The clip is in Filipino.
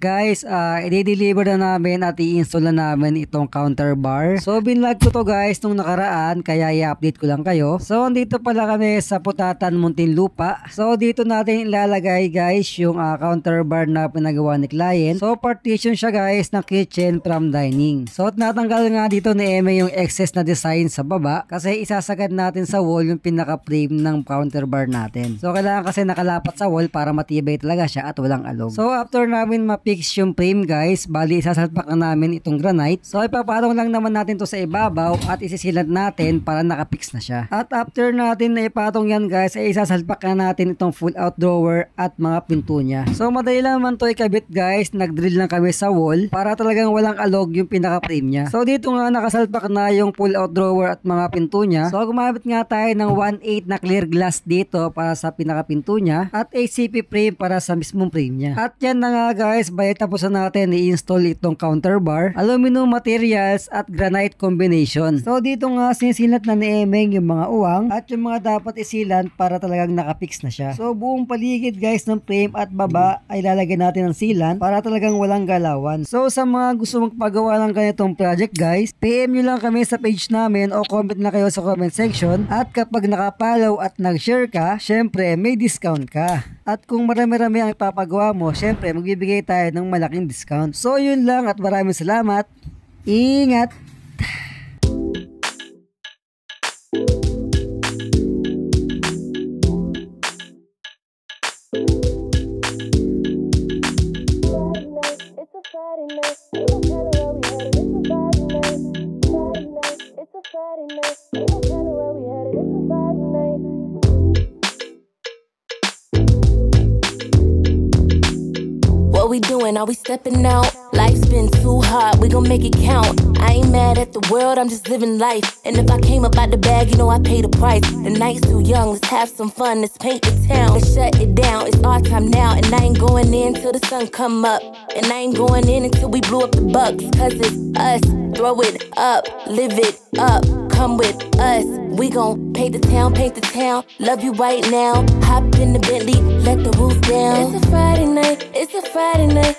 Guys, i-deliver na namin at i-install na namin itong counter bar. So, binlag ko to guys nung nakaraan, kaya i-update ko lang kayo. So, dito pala kami sa Putatan, Muntinlupa. So, dito natin ilalagay guys yung counter bar na pinagawa ni client. So, partition siya guys ng kitchen from dining. So, natanggal nga dito ni Eme yung excess na design sa baba kasi isasagad natin sa wall yung pinaka-frame ng counter bar natin. So, kailangan kasi nakalapat sa wall para matibay talaga siya at walang alog. So, after namin ma-fix yung frame guys, bali isasalpak na namin itong granite. So, ipapatong lang naman natin to sa ibabaw at isisilat natin para nakapix na siya. At after natin na ipatong yan guys, ay isasalpak na natin itong full out drawer at mga pinto niya. So, madali lang naman to ikabit guys. Nag-drill lang kami sa wall para talagang walang alog yung pinaka-frame niya. So, dito nga nakasalpak na yung full out drawer at mga pinto niya. So, gumamit nga tayo ng 1/8 na clear glass dito para sa pinaka-pinto niya at ACP frame para sa mismong frame niya. At yan na nga guys, balik tapos na natin i-install itong counter bar, aluminum materials at granite combination. So dito nga sinisilat na ni Emeng yung mga uwang at yung mga dapat isilan para talagang nakapix na siya. So buong paligid guys ng frame at baba ay lalagyan natin ng silan para talagang walang galawan. So sa mga gusto magpagawa ng ganitong project guys, PM nyo lang kami sa page namin o comment na kayo sa comment section at kapag nakapollow at nag-share ka, syempre may discount ka. At kung marami-rami ang ipapagawa mo, syempre magbibigay tayo ng malaking discount. So yun lang at maraming salamat. Ingat! What we doing? Are we stepping out? Life's been too hard, we gon' make it count. I ain't mad at the world, I'm just living life. And if I came up out the bag, you know I pay the price. The night's too young, let's have some fun, let's paint the town. Let's shut it down, it's our time now. And I ain't going in till the sun come up. And I ain't going in until we blew up the bucks. Cause it's us, throw it up, live it up. Come with us, we gon' paint the town, love you right now. Hop in the Bentley, let the roof down. It's a Friday night, it's a Friday night.